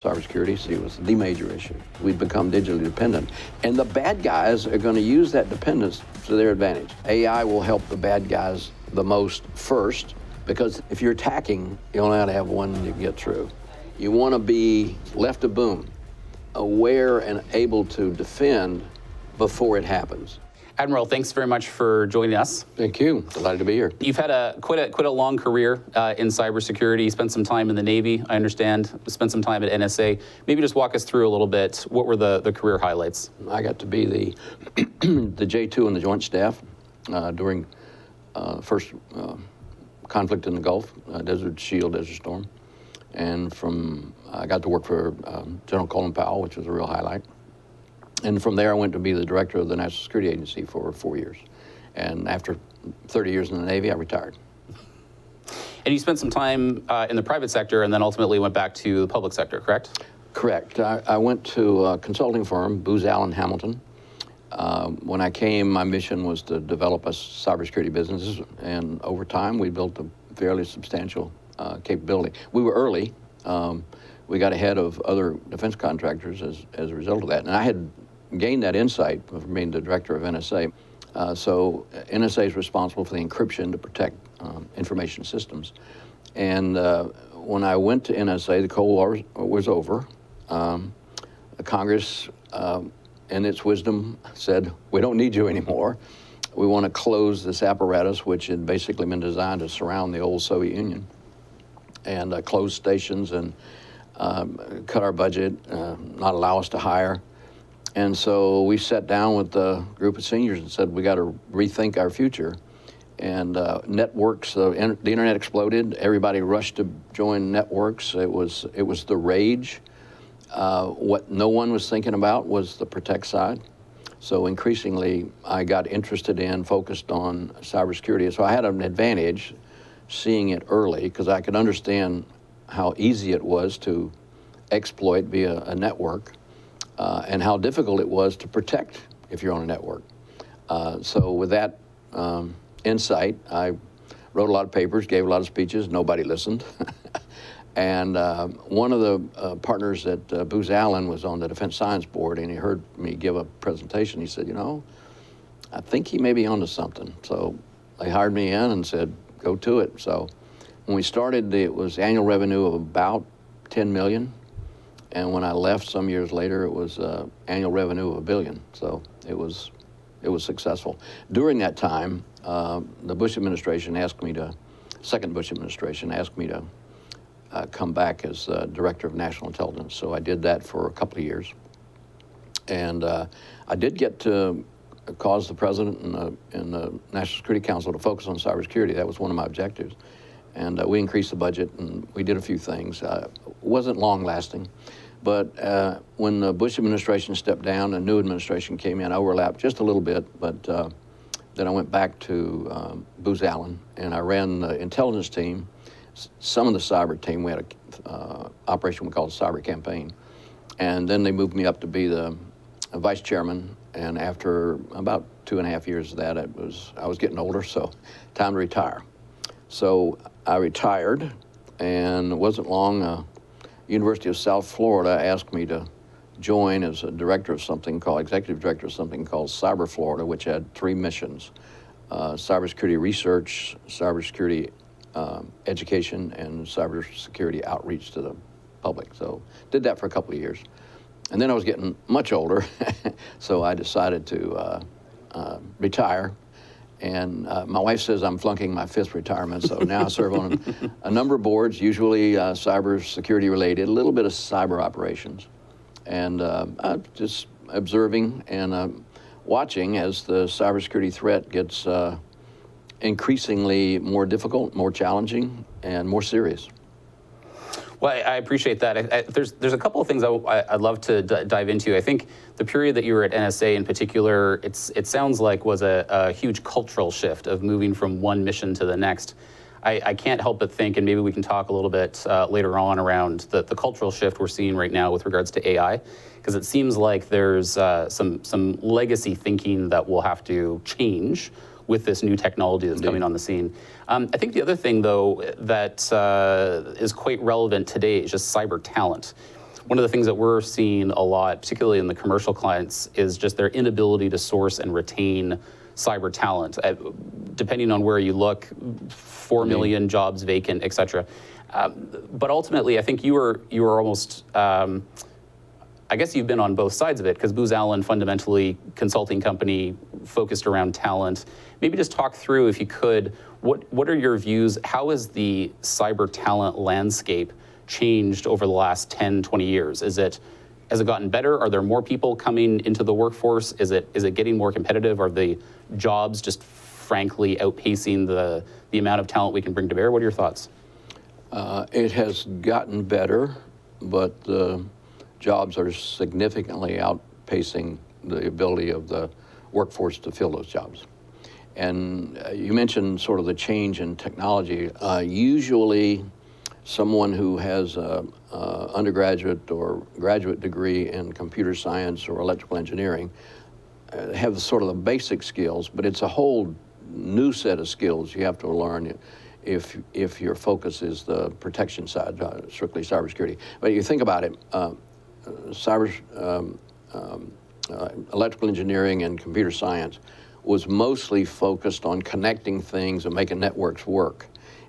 Cybersecurity, see, was the major issue. We'd become digitally dependent. And the bad guys are going to use that dependence to their advantage. AI will help the bad guys the most first, because if you're attacking, you only have to have one to get through. You want to be left of boom, aware and able to defend before it happens. Admiral, thanks very much for joining us. Thank you. Delighted to be here. You've had quite a long career in cybersecurity. You spent some time in the Navy, I understand. Spent some time at NSA. Maybe just walk us through a little bit. What were the career highlights? I got to be the the J2 in the Joint Staff during first conflict in the Gulf, Desert Shield, Desert Storm, and I got to work for General Colin Powell, which was a real highlight. And from there, I went to be the director of the National Security Agency for 4 years. And after 30 years in the Navy, I retired. And you spent some time in the private sector and then ultimately went back to the public sector, correct? Correct. I went to a consulting firm, Booz Hamilton. When I came, my mission was to develop a cybersecurity business. And over time, we built a fairly substantial capability. We were early. We got ahead of other defense contractors as a result of that. And I had gained that insight from being the director of NSA. So NSA is responsible for the encryption to protect information systems. And when I went to NSA, the Cold War was over. Congress, in its wisdom, said, we don't need you anymore. We want to close this apparatus, which had basically been designed to surround the old Soviet Union, and close stations and cut our budget, not allow us to hire. And so we sat down with a group of seniors and said, we got to rethink our future. And networks, the internet exploded. Everybody rushed to join networks. It was the rage. What no one was thinking about was the protect side. So increasingly, I got interested in, focused on cybersecurity. So I had an advantage seeing it early, because I could understand how easy it was to exploit via a network, and how difficult it was to protect if you're on a network. So with that insight, I wrote a lot of papers, gave a lot of speeches, nobody listened. And one of the partners at Booz Allen was on the Defense Science Board, and he heard me give a presentation. He said, you know, I think he may be onto something. So they hired me in and said, go to it. So when we started, it was annual revenue of about 10 million. And when I left some years later, it was annual revenue of $1 billion. So it was successful. During that time, the Bush administration asked me to, second Bush administration asked me to come back as Director of National Intelligence. So I did that for a couple of years. And I did get to cause the President and the National Security Council to focus on cybersecurity. That was one of my objectives. And we increased the budget, and we did a few things. It wasn't long lasting, but when the Bush administration stepped down, a new administration came in, overlapped just a little bit, but then I went back to Booz Allen, and I ran the intelligence team, some of the cyber team. We had an operation we called the Cyber Campaign. And then they moved me up to be the vice chairman, and after about 2.5 years of that, I was getting older, so time to retire. So I retired, and it wasn't long, University of South Florida asked me to join as a director of something called, executive director of something called Cyber Florida, which had 3 missions: cybersecurity research, cybersecurity education, and cybersecurity outreach to the public. So did that for a couple of years. And then I was getting much older, so I decided to retire. And my wife says I'm flunking my 5th retirement, so now I serve on a number of boards, usually cybersecurity related, a little bit of cyber operations. And just observing and watching as the cybersecurity threat gets increasingly more difficult, more challenging, and more serious. Well, I appreciate that. There's a couple of things I'd love to dive into. I think the period that you were at NSA in particular, it sounds like was a huge cultural shift of moving from one mission to the next. I can't help but think, and maybe we can talk a little bit later on around the cultural shift we're seeing right now with regards to AI, because it seems like there's some legacy thinking that will have to change with this new technology that's coming on the scene. I think the other thing, though, that is quite relevant today is just cyber talent. one of the things that we're seeing a lot, particularly in the commercial clients, is just their inability to source and retain cyber talent. Depending on where you look, 4 million jobs vacant, et cetera. But ultimately, I think you were almost, I guess you've been on both sides of it, because Booz Allen, fundamentally consulting company focused around talent. Maybe just talk through, if you could, what are your views? How has the cyber talent landscape changed over the last 10, 20 years? Has it gotten better? Are there more people coming into the workforce? Is it getting more competitive? Are the jobs just frankly outpacing the amount of talent we can bring to bear? What are your thoughts? It has gotten better, but the jobs are significantly outpacing the ability of the workforce to fill those jobs. And you mentioned sort of the change in technology. Usually someone who has an undergraduate or graduate degree in computer science or electrical engineering have sort of the basic skills, but it's a whole new set of skills you have to learn if your focus is the protection side, strictly cybersecurity. But you think about it, electrical engineering and computer science was mostly focused on connecting things and making networks work.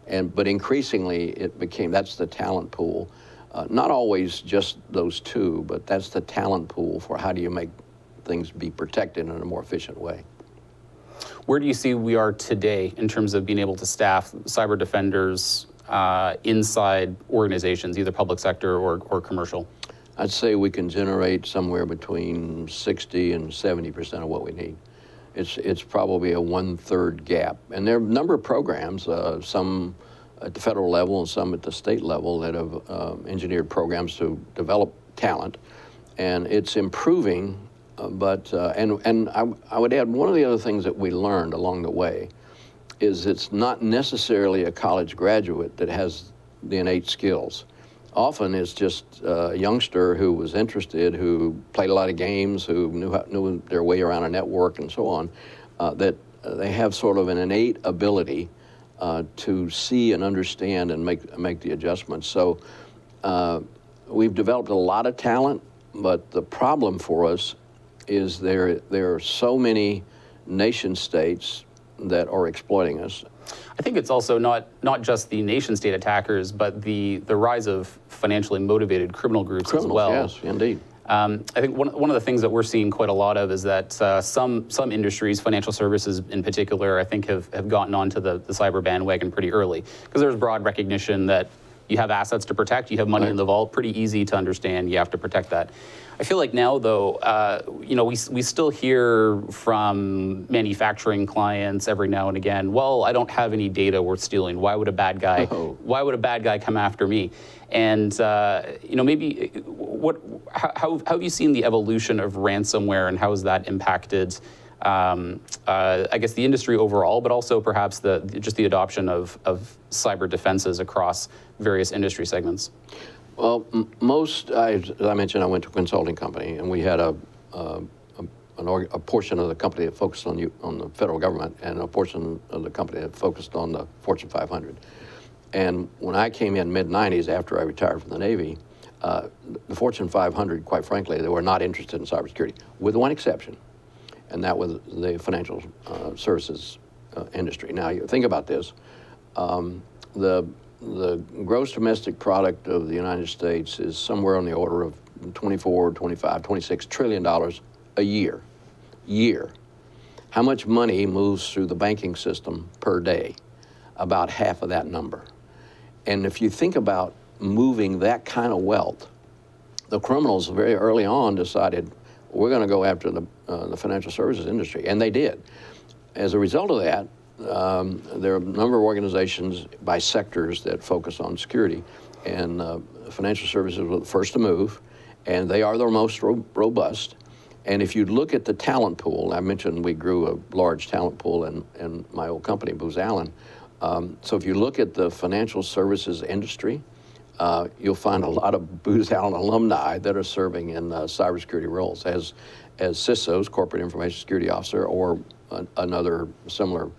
But increasingly it became, that's the talent pool. Not always just those two, but that's the talent pool for how do you make things be protected in a more efficient way. Where do you see we are today in terms of being able to staff cyber defenders inside organizations, either public sector or commercial? I'd say we can generate somewhere between 60 and 70% of what we need. It's probably a 1/3 gap. And there are a number of programs, some at the federal level and some at the state level, that have engineered programs to develop talent. And it's improving, but I would add, one of the other things that we learned along the way is it's not necessarily a college graduate that has the innate skills. Often it's just a youngster who was interested, who played a lot of games, who knew their way around a network and so on, that they have sort of an innate ability to see and understand and make the adjustments. So we've developed a lot of talent, but the problem for us is there are so many nation states that are exploiting us. I think it's also not just the nation state attackers, but the rise of financially motivated criminal groups as well. Yes, indeed. I think one of the things that we're seeing quite a lot of is that some industries, financial services in particular, I think have gotten onto the cyber bandwagon pretty early, because there's broad recognition that you have assets to protect, you have money in the vault, pretty easy to understand, you have to protect that. I feel like now, though, we still hear from manufacturing clients every now and again, well, I don't have any data worth stealing. Why would a bad guy come after me? And maybe how have you seen the evolution of ransomware, and how has that impacted I guess the industry overall, but also perhaps just the adoption of cyber defenses across various industry segments? Well, as I mentioned, I went to a consulting company, and we had a portion of the company that focused on the federal government, and a portion of the company that focused on the Fortune 500. And when I came in mid-90s, after I retired from the Navy, the Fortune 500, quite frankly, they were not interested in cybersecurity, with one exception, and that was the financial services industry. Now, you think about this. The gross domestic product of the United States is somewhere on the order of $24, $25, $26 trillion a year. How much money moves through the banking system per day? About half of that number. And if you think about moving that kind of wealth, the criminals very early on decided, we're going to go after the financial services industry, and they did. As a result of that, there are a number of organizations by sectors that focus on security, and financial services were the first to move, and they are the most robust. And if you look at the talent pool, I mentioned we grew a large talent pool in my old company, Booz Allen. So if you look at the financial services industry, you'll find a lot of Booz Allen alumni that are serving in cybersecurity roles as CISOs, Corporate Information Security Officer, or another similar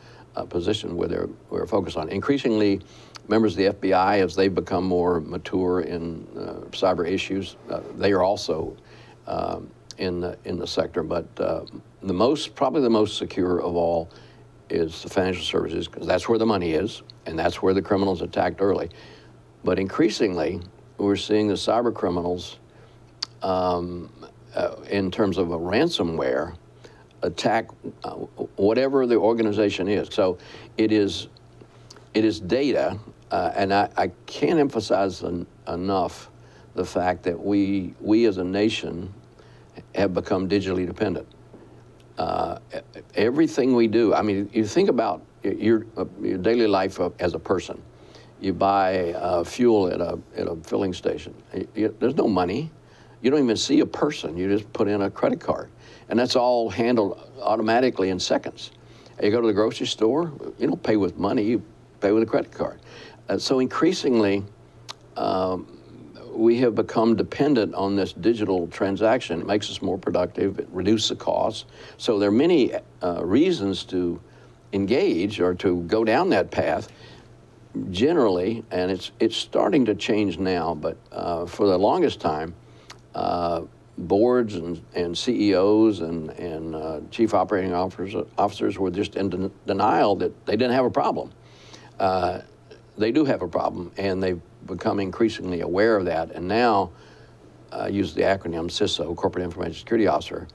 position where we're focused on. Increasingly, members of the FBI, as they become more mature in cyber issues, they are also in the sector. But probably the most secure of all is the financial services, because that's where the money is, and that's where the criminals attacked early. But increasingly, we're seeing the cyber criminals, in terms of a ransomware, attack whatever the organization is. So it is data, and I can't emphasize enough the fact that we as a nation have become digitally dependent. Everything we do, I mean, you think about your daily life as a person. You buy fuel at a filling station. There's no money. You don't even see a person. You just put in a credit card. And that's all handled automatically in seconds. You go to the grocery store, you don't pay with money, you pay with a credit card. So increasingly, we have become dependent on this digital transaction. It makes us more productive, it reduces the cost. So there are many reasons to engage or to go down that path generally, and it's starting to change now, but for the longest time, boards and CEOs and chief operating officers were just in denial that they didn't have a problem. They do have a problem, and they've become increasingly aware of that. And now, use the acronym CISO, Corporate Information Security Officer,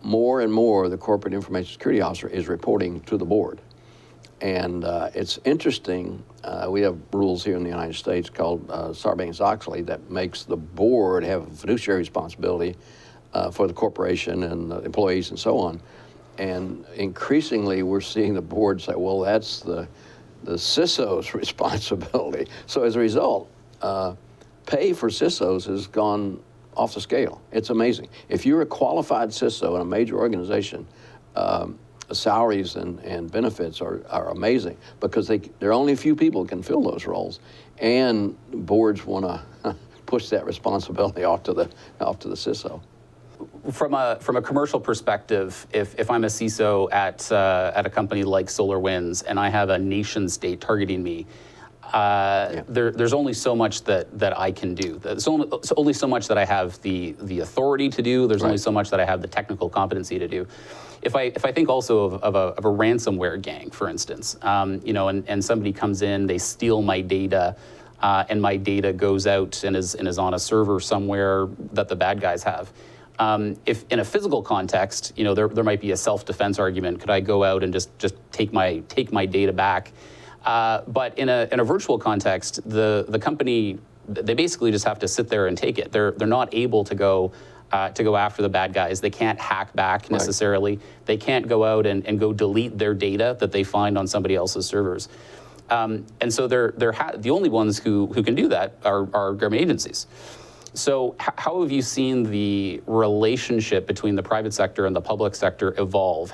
more and more the Corporate Information Security Officer is reporting to the board. And it's interesting, we have rules here in the United States called Sarbanes-Oxley that makes the board have a fiduciary responsibility for the corporation and the employees and so on. And increasingly we're seeing the board say, well, that's the CISO's responsibility. So as a result, pay for CISOs has gone off the scale. It's amazing. If you're a qualified CISO in a major organization, salaries and benefits are amazing, because there are only a few people who can fill those roles, and boards want to push that responsibility off to the CISO. From a commercial perspective, if I'm a CISO at a company like SolarWinds and I have a nation state targeting me, there's only so much that I can do. There's only so much that I have the authority to do. There's only so much that I have the technical competency to do. If I think also of a ransomware gang, for instance, and somebody comes in, they steal my data, and my data goes out and is on a server somewhere that the bad guys have. If in a physical context, there might be a self-defense argument. Could I go out and just take my data back? But in a virtual context, the company, they basically just have to sit there and take it. They're not able to go after the bad guys. They can't hack back necessarily. Right. They can't go out and go delete their data that they find on somebody else's servers. And so the only ones who can do that are government agencies. So how have you seen the relationship between the private sector and the public sector evolve?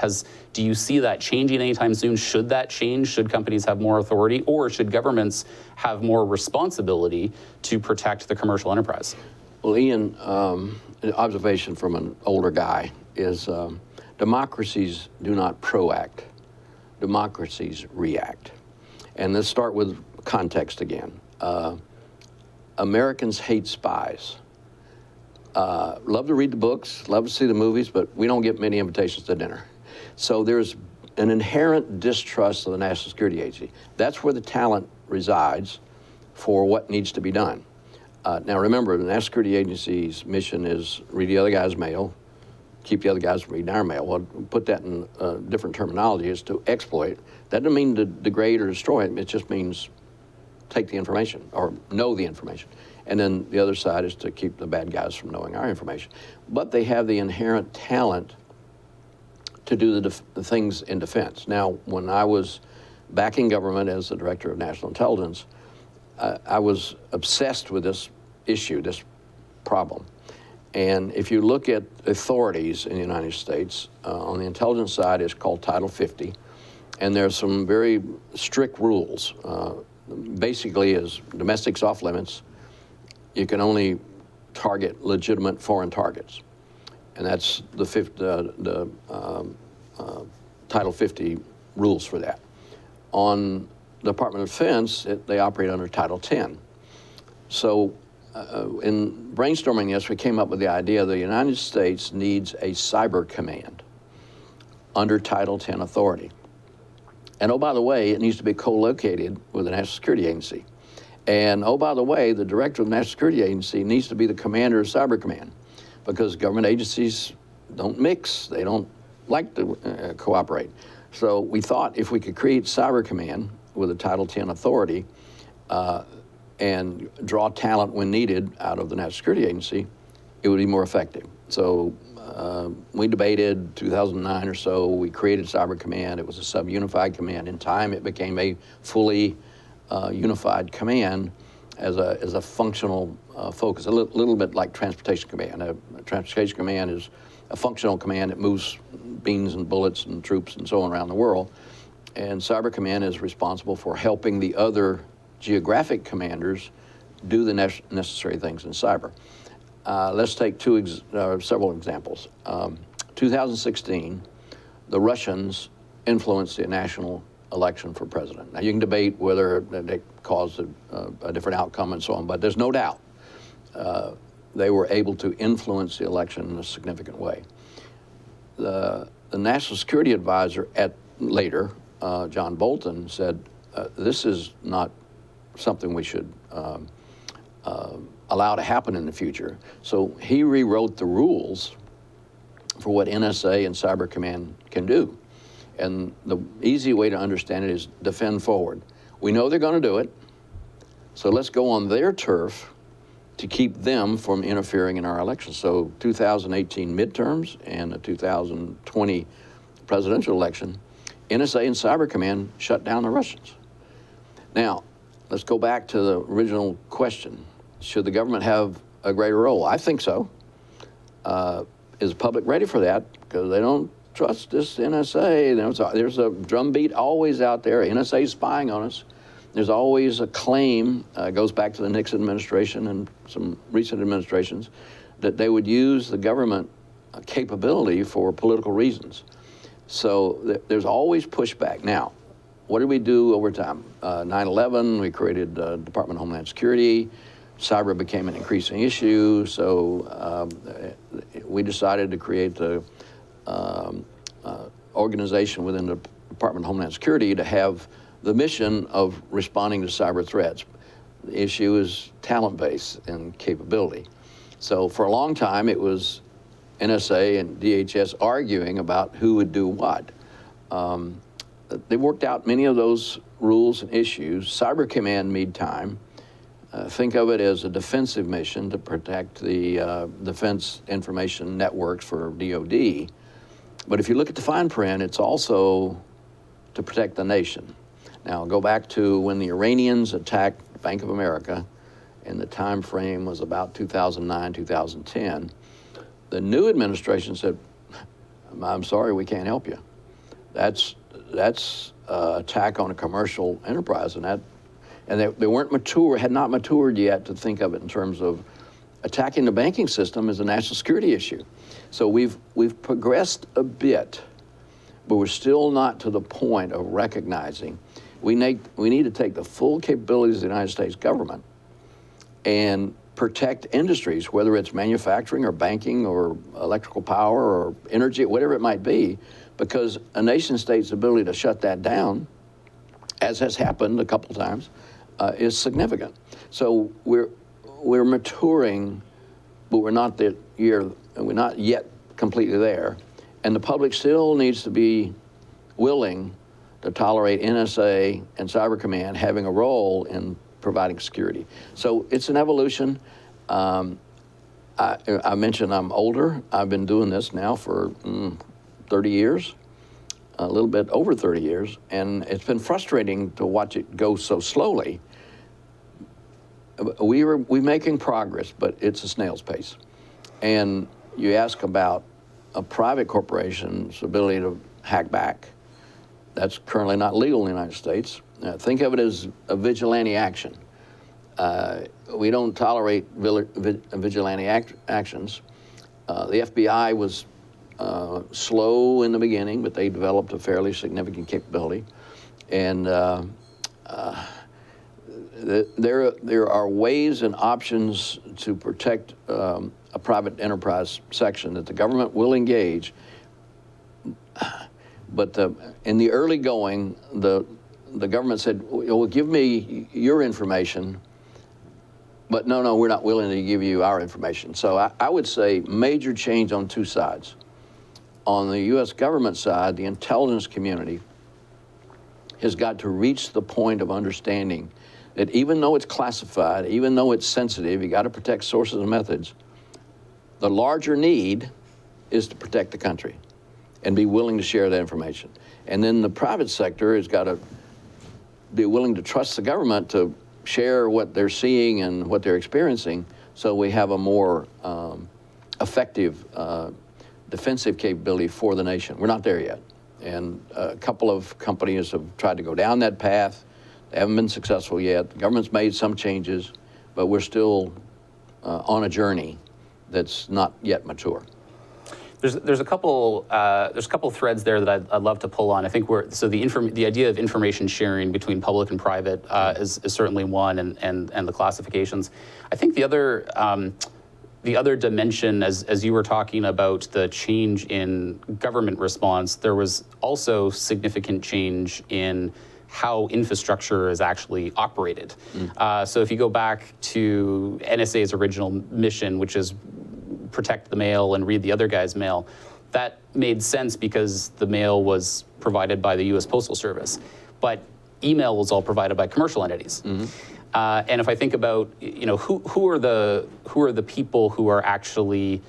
Do you see that changing anytime soon? Should that change? Should companies have more authority, or should governments have more responsibility to protect the commercial enterprise? Well, Ian, an observation from an older guy is democracies do not proact. Democracies react. And let's start with context again. Americans hate spies. Love to read the books, love to see the movies, but we don't get many invitations to dinner. So there's an inherent distrust of the National Security Agency. That's where the talent resides for what needs to be done. Now remember, the National Security Agency's mission is read the other guy's mail, keep the other guys from reading our mail. Well, put that in different terminology, is to exploit. That doesn't mean to degrade or destroy it. It just means take the information or know the information. And then the other side is to keep the bad guys from knowing our information. But they have the inherent talent to do the things in defense. Now, when I was back in government as the Director of National Intelligence, I was obsessed with this issue, this problem. And if you look at authorities in the United States, on the intelligence side, it's called Title 50. And there's some very strict rules. Basically, is domestic's off limits. You can only target legitimate foreign targets. And that's the Title 50 rules for that. On Department of Defense, they operate under Title 10. So in brainstorming this, we came up with the idea the United States needs a cyber command under Title 10 authority. And oh, by the way, it needs to be co-located with the National Security Agency. And oh, by the way, the director of the National Security Agency needs to be the commander of Cyber Command, because government agencies don't mix. They don't like to cooperate. So we thought if we could create Cyber Command with a Title 10 authority and draw talent when needed out of the National Security Agency, it would be more effective. So we debated 2009 or so. We created Cyber Command. It was a sub-unified command. In time, it became a fully unified command as a functional focus, a little bit like Transportation Command. A Transportation Command is a functional command that moves beans and bullets and troops and so on around the world. And Cyber Command is responsible for helping the other geographic commanders do the necessary things in cyber. Let's take several examples. 2016, the Russians influenced the national election for president. Now, you can debate whether it caused a different outcome and so on, but there's no doubt they were able to influence the election in a significant way. The National Security Advisor later, John Bolton, said, this is not something we should allow to happen in the future. So he rewrote the rules for what NSA and Cyber Command can do. And the easy way to understand it is defend forward. We know they're going to do it, so let's go on their turf to keep them from interfering in our elections. So 2018 midterms and the 2020 presidential election, NSA and Cyber Command shut down the Russians. Now, let's go back to the original question. Should the government have a greater role? I think so. Is the public ready for that? Because they don't trust this NSA. There's a drumbeat always out there. NSA is spying on us. There's always a claim, goes back to the Nixon administration and some recent administrations, that they would use the government capability for political reasons. So there's always pushback. Now, what did we do over time? 9/11, we created the Department of Homeland Security. Cyber became an increasing issue, so we decided to create the organization within the Department of Homeland Security to have the mission of responding to cyber threats. The issue is talent base and capability. So for a long time, it was NSA and DHS arguing about who would do what. They worked out many of those rules and issues. Cyber Command made time. Think of it as a defensive mission to protect the defense information networks for DoD. But if you look at the fine print, it's also to protect the nation. Now, go back to when the Iranians attacked Bank of America, and the time frame was about 2009, 2010. The new administration said, I'm sorry, we can't help you. That's attack on a commercial enterprise, and they weren't mature, had not matured yet to think of it in terms of attacking the banking system as a national security issue. So we've progressed a bit, but we're still not to the point of recognizing we need to take the full capabilities of the United States government and protect industries, whether it's manufacturing or banking or electrical power or energy, whatever it might be, because a nation state's ability to shut that down, as has happened a couple times, is significant. So we're maturing, but we're not yet completely there. And the public still needs to be willing to tolerate NSA and Cyber Command having a role in providing security. So it's an evolution. I mentioned I'm older. I've been doing this now for 30 years, a little bit over 30 years, and it's been frustrating to watch it go so slowly. We're making progress, but it's a snail's pace. And you ask about a private corporation's ability to hack back. That's currently not legal in the United States. Think of it as a vigilante action. We don't tolerate vigilante actions. The FBI was slow in the beginning, but they developed a fairly significant capability. And there are ways and options to protect a private enterprise section that the government will engage. But in the early going, the government said, well, give me your information, but no, we're not willing to give you our information. So I would say major change on two sides. On the U.S. government side, the intelligence community has got to reach the point of understanding that even though it's classified, even though it's sensitive, you got to protect sources and methods, the larger need is to protect the country and be willing to share that information. And then the private sector has got to be willing to trust the government to share what they're seeing and what they're experiencing, so we have a more effective defensive capability for the nation. We're not there yet. And a couple of companies have tried to go down that path. They haven't been successful yet. The government's made some changes, but we're still on a journey that's not yet mature. There's a couple threads there that I'd love to pull on. I think the idea of information sharing between public and private is certainly one, and the classifications. I think the other dimension, as you were talking about the change in government response, there was also significant change in how infrastructure is actually operated. So if you go back to NSA's original mission, which is protect the mail and read the other guy's mail, that made sense because the mail was provided by the U.S. Postal Service, but email was all provided by commercial entities. And if I think about, who are the people who are actually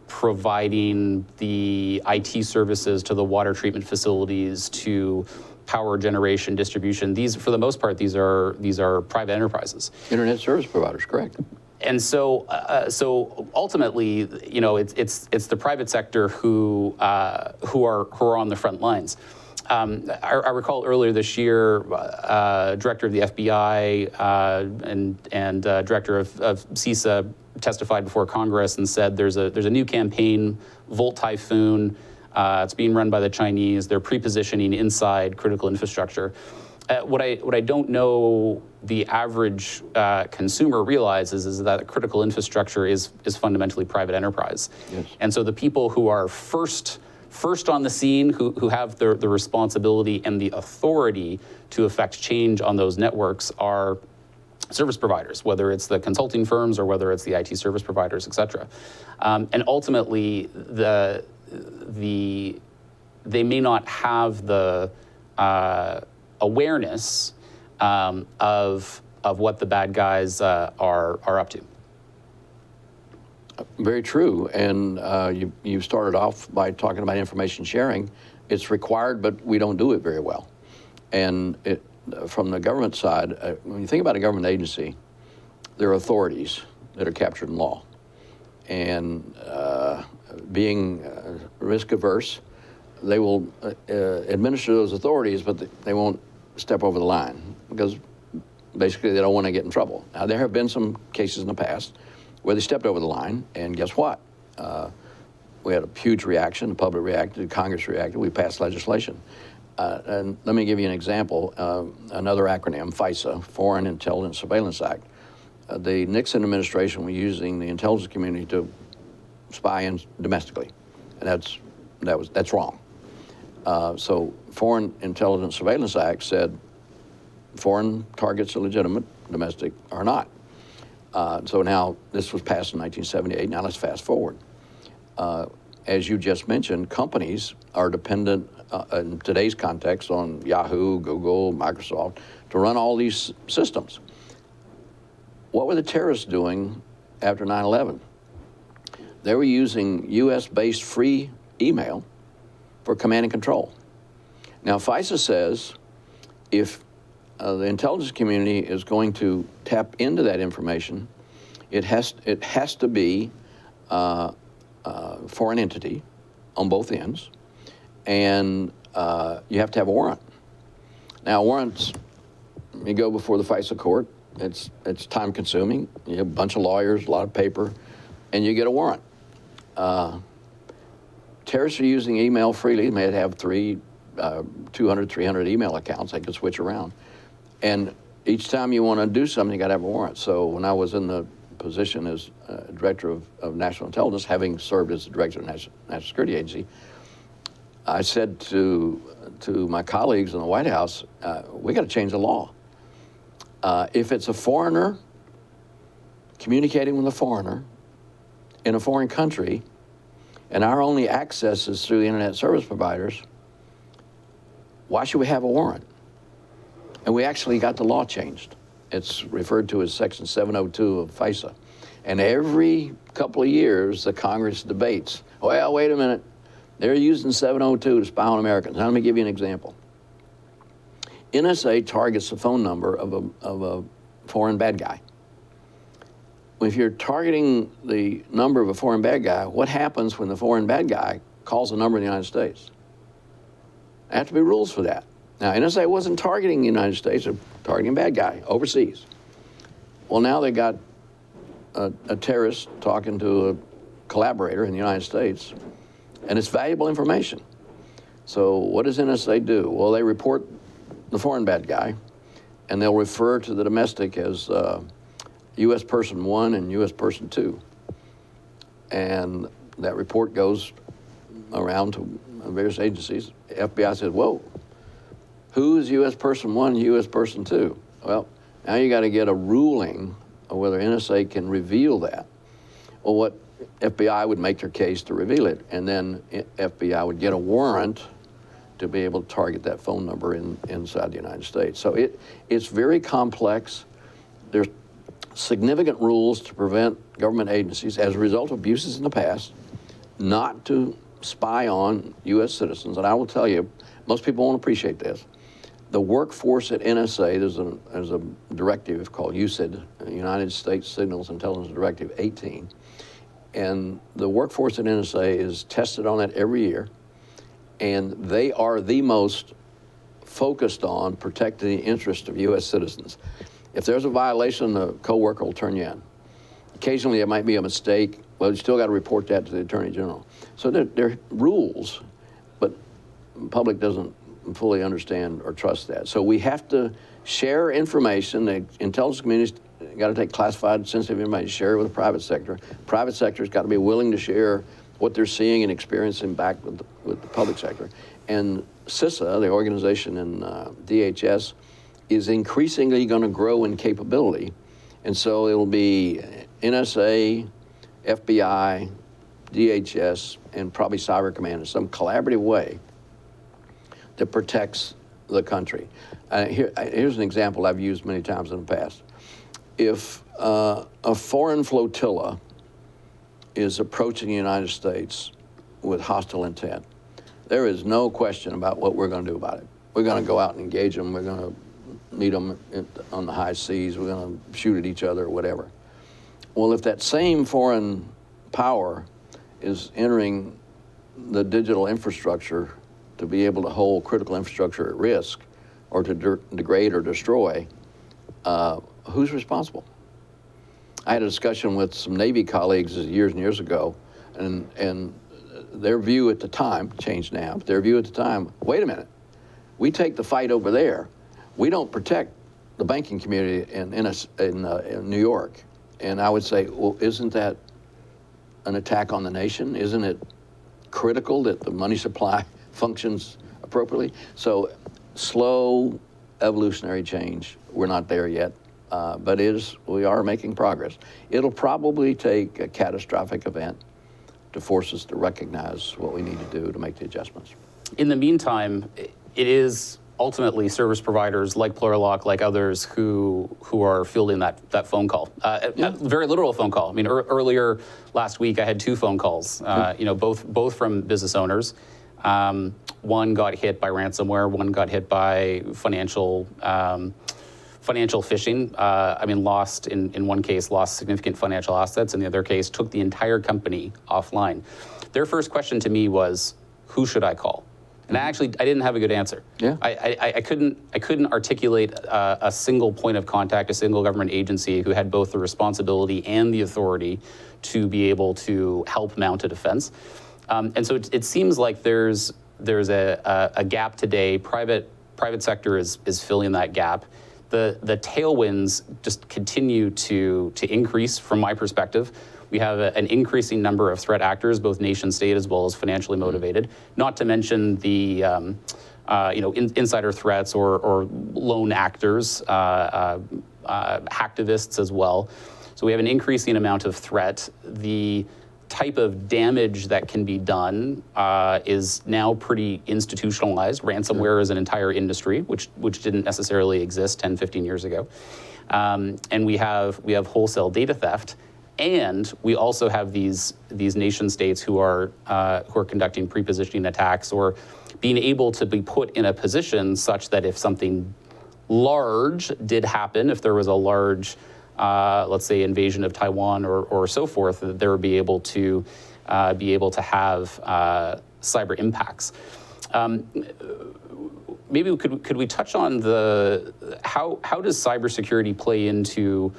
providing the IT services to the water treatment facilities, to power generation, distribution? These, for the most part, these are private enterprises. Internet service providers, correct. And so ultimately, it's the private sector who are on the front lines. I recall earlier this year, director of the FBI and director of CISA testified before Congress and said there's a new campaign, Volt Typhoon. It's being run by the Chinese. They're pre-positioning inside critical infrastructure. What I don't know the average consumer realizes is that critical infrastructure is fundamentally private enterprise. Yes. And so the people who are first on the scene, who have the responsibility and the authority to affect change on those networks are service providers, whether it's the consulting firms or whether it's the IT service providers, et cetera. And ultimately, they may not have the awareness of what the bad guys are up to. Very true. And you started off by talking about information sharing. It's required, but we don't do it very well. And from the government side, when you think about a government agency, there are authorities that are captured in law. And being risk averse, they will administer those authorities, but they won't step over the line because basically they don't want to get in trouble. Now, there have been some cases in the past where they stepped over the line, and guess what? We had a huge reaction, the public reacted, Congress reacted, we passed legislation. And let me give you an example, another acronym, FISA, Foreign Intelligence Surveillance Act. The Nixon administration was using the intelligence community to spy in domestically, and that's wrong. So Foreign Intelligence Surveillance Act said foreign targets are legitimate, domestic are not. So now this was passed in 1978. Now let's fast forward. As you just mentioned, companies are dependent in today's context on Yahoo, Google, Microsoft to run all these systems. What were the terrorists doing after 9/11? They were using US-based free email for command and control. Now, FISA says if the intelligence community is going to tap into that information, it has to be for an entity on both ends, and you have to have a warrant. Now, warrants, you go before the FISA court, it's time consuming. You have a bunch of lawyers, a lot of paper, and you get a warrant. Terrorists are using email freely. They may have 200, 300 email accounts they could switch around. And each time you want to do something, you got to have a warrant. So when I was in the position as Director of National Intelligence, having served as the Director of National Security Agency, I said to my colleagues in the White House, we got to change the law. If it's a foreigner communicating with a foreigner in a foreign country, and our only access is through internet service providers, why should we have a warrant? And we actually got the law changed. It's referred to as Section 702 of FISA. And every couple of years, the Congress debates, well, wait a minute, they're using 702 to spy on Americans. Now, let me give you an example. NSA targets the phone number of a foreign bad guy. If you're targeting the number of a foreign bad guy, what happens when the foreign bad guy calls a number in the United States? There have to be rules for that. Now, NSA wasn't targeting the United States, they're targeting a bad guy overseas. Well, now they got a terrorist talking to a collaborator in the United States, and it's valuable information. So what does NSA do? Well, they report the foreign bad guy, and they'll refer to the domestic as U.S. person 1 and U.S. person 2. And that report goes around to various agencies. The FBI said, whoa, who is U.S. person 1 and U.S. person 2? Well, now you got to get a ruling of whether NSA can reveal that. Well, what FBI would make their case to reveal it, and then FBI would get a warrant to be able to target that phone number inside the United States. So it's very complex. There's significant rules to prevent government agencies, as a result of abuses in the past, not to spy on U.S. citizens. And I will tell you, most people won't appreciate this. The workforce at NSA, there's a directive called USID, United States Signals Intelligence Directive 18. And the workforce at NSA is tested on it every year. And they are the most focused on protecting the interest of U.S. citizens. If there's a violation, the coworker will turn you in. Occasionally, it might be a mistake. Well, you still got to report that to the Attorney General. So there are rules, but the public doesn't fully understand or trust that. So we have to share information. The intelligence community's got to take classified, sensitive information, share it with the private sector. Private sector's got to be willing to share what they're seeing and experiencing back with the public sector. And CISA, the organization in DHS, is increasingly going to grow in capability. And so it'll be NSA, FBI, DHS, and probably Cyber Command in some collaborative way that protects the country. Here's an example I've used many times in the past. If a foreign flotilla is approaching the United States with hostile intent, there is no question about what we're going to do about it. We're going to go out and engage them. We're going to meet them on the high seas. We're going to shoot at each other or whatever. Well, if that same foreign power is entering the digital infrastructure to be able to hold critical infrastructure at risk or to degrade or destroy, who's responsible? I had a discussion with some Navy colleagues years and years ago, and their view at the time, changed now, but their view at the time, wait a minute, we take the fight over there. We don't protect the banking community in New York. And I would say, well, isn't that an attack on the nation? Isn't it critical that the money supply functions appropriately? So slow evolutionary change. We're not there yet, but we are making progress. It'll probably take a catastrophic event to force us to recognize what we need to do to make the adjustments. In the meantime, it is ultimately service providers like Plurilock, like others, who are fielding that phone call. A very literal phone call. I mean, earlier last week, I had 2 phone calls, both from business owners. One got hit by ransomware, one got hit by financial phishing. Lost, in one case, lost significant financial assets. In the other case, took the entire company offline. Their first question to me was, who should I call? And I didn't have a good answer. Yeah. I couldn't articulate a single point of contact, a single government agency who had both the responsibility and the authority to be able to help mount a defense. And so it seems like there's a gap today. Private sector is filling that gap. the tailwinds just continue to increase from my perspective. We have an increasing number of threat actors, both nation state as well as financially motivated, not to mention the insider threats or lone actors, hacktivists as well. So we have an increasing amount of threat. The type of damage that can be done is now pretty institutionalized. Ransomware is an entire industry, which didn't necessarily exist 10, 15 years ago. And we have wholesale data theft. And we also have these nation states who are conducting pre-positioning attacks or being able to be put in a position such that if something large did happen, if there was a large, let's say, invasion of Taiwan or so forth, that they would be able to have cyber impacts. Maybe could we touch on how does cybersecurity play into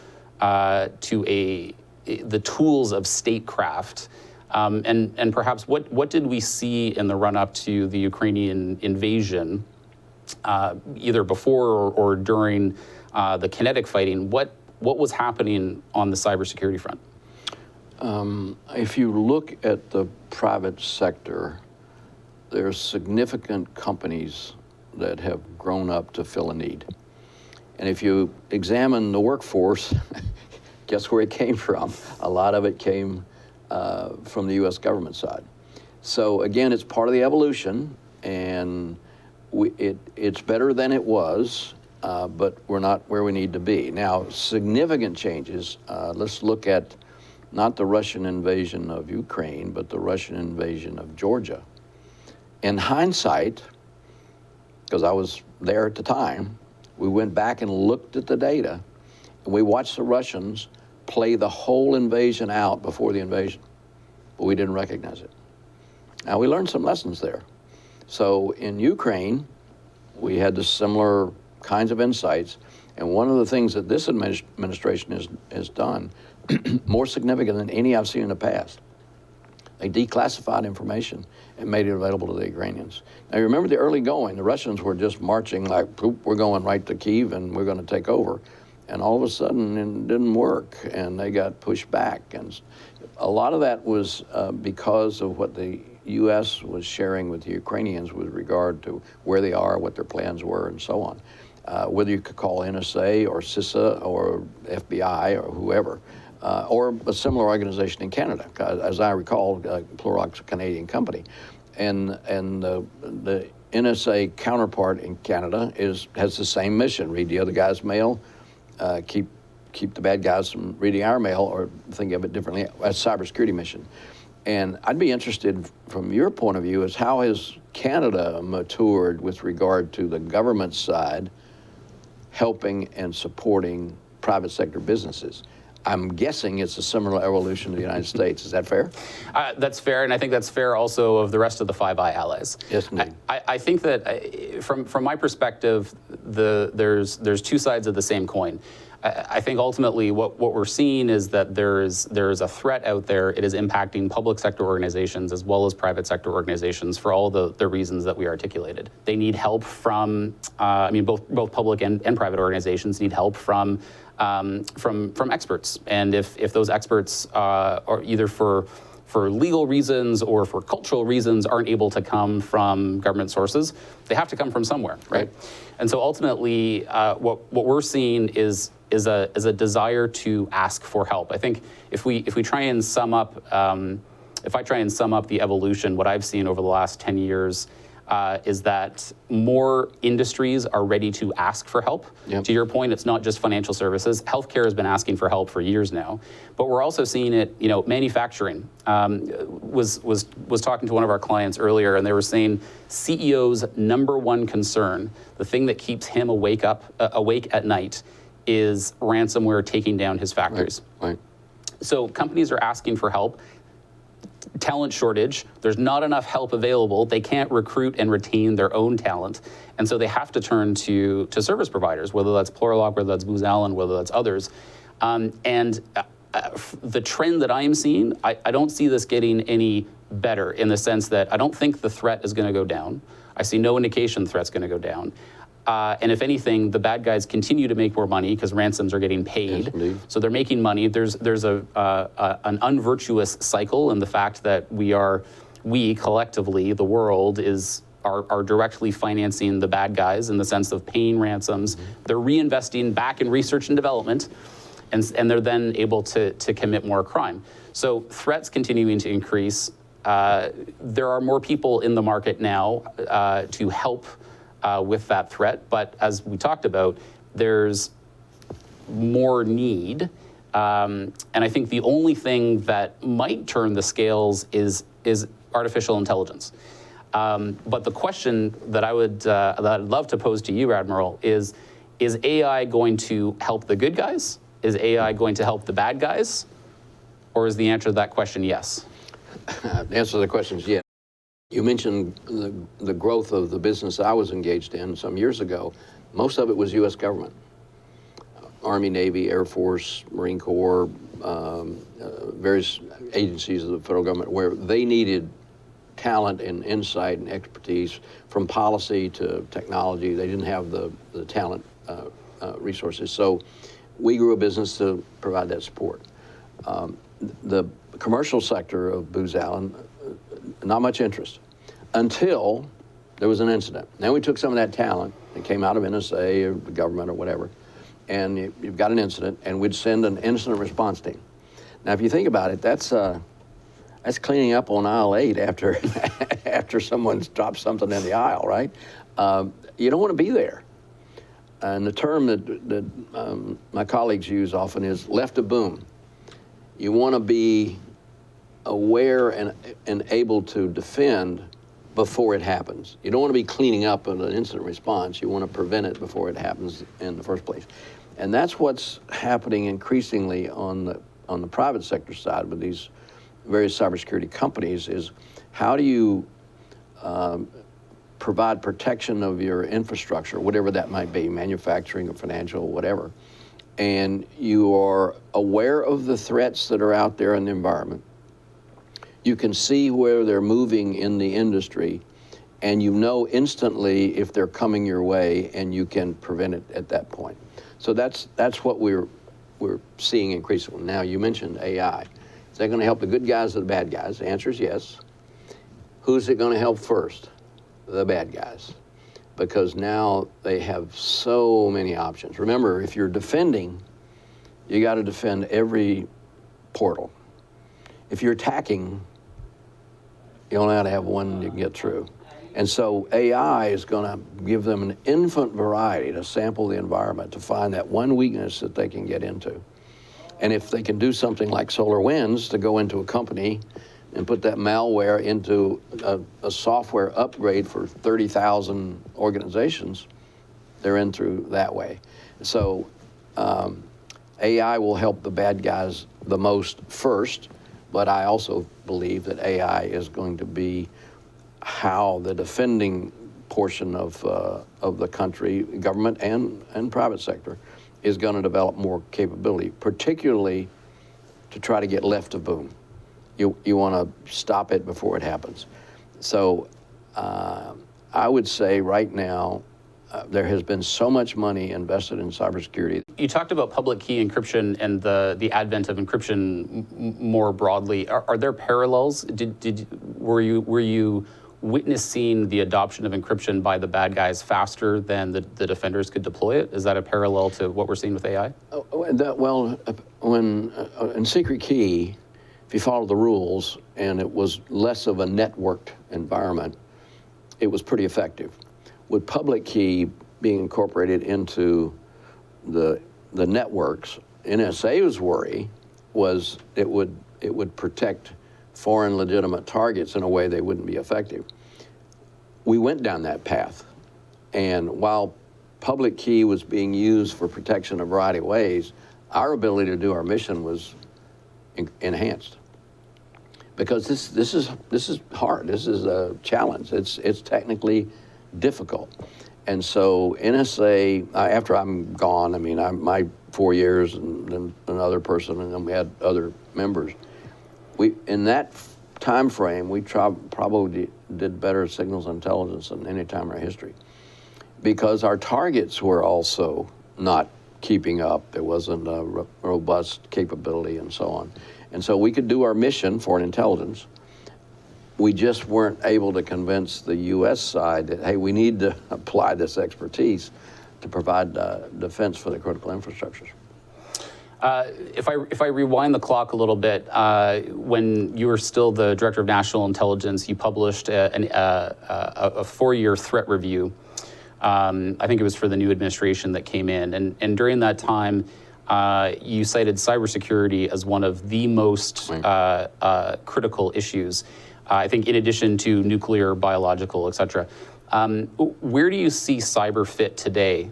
the tools of statecraft, and perhaps what did we see in the run-up to the Ukrainian invasion, either before or during the kinetic fighting? What was happening on the cybersecurity front? If you look at the private sector, there are significant companies that have grown up to fill a need. And if you examine the workforce, guess where it came from? A lot of it came from the U.S. government side. So again, it's part of the evolution, and it's better than it was, but we're not where we need to be. Now, significant changes. Let's look at not the Russian invasion of Ukraine, but the Russian invasion of Georgia. In hindsight, because I was there at the time, we went back and looked at the data, and we watched the Russians play the whole invasion out before the invasion, but we didn't recognize it. Now, we learned some lessons there. So in Ukraine, we had the similar kinds of insights, and one of the things that this administration has done, more significant than any I've seen in the past, they declassified information and made it available to the Ukrainians. Now, you remember the early going, the Russians were just marching like, we're going right to Kyiv and we're going to take over. And all of a sudden, it didn't work, and they got pushed back. And a lot of that was because of what the U.S. was sharing with the Ukrainians with regard to where they are, what their plans were, and so on. Whether you could call NSA or CISA or FBI or whoever, or a similar organization in Canada. As I recall, Clorox, a Canadian company. And the NSA counterpart in Canada has the same mission: read the other guy's mail, keep the bad guys from reading our mail, or think of it differently, a cybersecurity mission. And I'd be interested from your point of view is how has Canada matured with regard to the government side helping and supporting private sector businesses? I'm guessing it's a similar evolution to the United States. Is that fair? That's fair, and I think that's fair also of the rest of the Five Eye allies. Yes, indeed. I think that from my perspective, there's two sides of the same coin. I think ultimately what we're seeing is that there is a threat out there. It is impacting public sector organizations as well as private sector organizations for all the reasons that we articulated. They need help from, both public and private organizations need help from experts. And if those experts are either for legal reasons or for cultural reasons aren't able to come from government sources, they have to come from somewhere, right? And so ultimately, what we're seeing is a desire to ask for help. I think if we try and sum up, if I try and sum up the evolution, what I've seen over the last 10 years is that more industries are ready to ask for help. Yep. To your point, it's not just financial services. Healthcare has been asking for help for years now, but we're also seeing it. Manufacturing was talking to one of our clients earlier, and they were saying CEO's number one concern, the thing that keeps him awake at night, is ransomware taking down his factories. Right. So companies are asking for help. Talent shortage, there's not enough help available. They can't recruit and retain their own talent. And so they have to turn to service providers, whether that's Plurilock, whether that's Booz Allen, whether that's others. The trend that I'm seeing, I don't see this getting any better in the sense that I don't think the threat is going to go down. I see no indication the threat's going to go down. And if anything, the bad guys continue to make more money because ransoms are getting paid. Yes, indeed. So they're making money. There's an unvirtuous cycle in the fact that we collectively, the world, are directly financing the bad guys in the sense of paying ransoms. Mm-hmm. They're reinvesting back in research and development, and they're then able to commit more crime. So threats continuing to increase. There are more people in the market now to help with that threat, but as we talked about, there's more need. And I think the only thing that might turn the scales is artificial intelligence. But the question that I'd love to pose to you, Admiral, is AI going to help the good guys? Is AI going to help the bad guys? Or is the answer to that question yes? The answer to the question is yes. You mentioned the growth of the business I was engaged in some years ago. Most of it was U.S. government. Army, Navy, Air Force, Marine Corps, various agencies of the federal government where they needed talent and insight and expertise from policy to technology. They didn't have the talent resources. So we grew a business to provide that support. The commercial sector of Booz Allen, not much interest until there was an incident. Then we took some of that talent that came out of NSA or the government or whatever, and you've got an incident, and we'd send an incident response team. Now, if you think about it, that's cleaning up on aisle 8 after after someone's dropped something in the aisle, right? You don't want to be there. And the term that my colleagues use often is left of boom. You want to be aware and able to defend before it happens. You don't want to be cleaning up in an incident response. You want to prevent it before it happens in the first place. And that's what's happening increasingly on the private sector side with these various cybersecurity companies is how do you provide protection of your infrastructure, whatever that might be, manufacturing or financial, whatever. And you are aware of the threats that are out there in the environment. You can see where they're moving in the industry, and you know instantly if they're coming your way, and you can prevent it at that point. So that's what we're seeing increasingly. Now, you mentioned AI. Is that going to help the good guys or the bad guys? The answer is yes. Who's it going to help first? The bad guys. Because now they have so many options. Remember, if you're defending, you got to defend every portal. If you're attacking, you only have to have one you can get through. And so AI is going to give them an infinite variety to sample the environment to find that one weakness that they can get into. And if they can do something like SolarWinds to go into a company and put that malware into a software upgrade for 30,000 organizations, they're in through that way. So AI will help the bad guys the most first, but I also believe that AI is going to be how the defending portion of the country, government and private sector, is going to develop more capability, particularly to try to get left of boom. You want to stop it before it happens. So I would say right now, there has been so much money invested in cybersecurity. You talked about public key encryption and the advent of encryption more broadly. Are there parallels? Were you witnessing the adoption of encryption by the bad guys faster than the defenders could deploy it? Is that a parallel to what we're seeing with AI? In secret key, if you follow the rules and it was less of a networked environment, it was pretty effective. With public key being incorporated into the networks, NSA's worry was it would protect foreign legitimate targets in a way they wouldn't be effective. We went down that path, and while public key was being used for protection in a variety of ways, our ability to do our mission was enhanced. Because this is hard. This is a challenge. It's technically difficult. And so NSA, after I'm gone, I mean, my 4 years and then another person, and then we had other members. In that time frame, we probably did better signals intelligence than any time in our history. because our targets were also not keeping up. There wasn't a robust capability and so on. And so we could do our mission, foreign intelligence. We just weren't able to convince the U.S. side that, hey, we need to apply this expertise to provide defense for the critical infrastructures. If I rewind the clock a little bit, when you were still the Director of National Intelligence, you published a 4-year threat review. I think it was for the new administration that came in. And during that time, you cited cybersecurity as one of the most critical issues, I think in addition to nuclear, biological, et cetera. Where do you see cyber fit today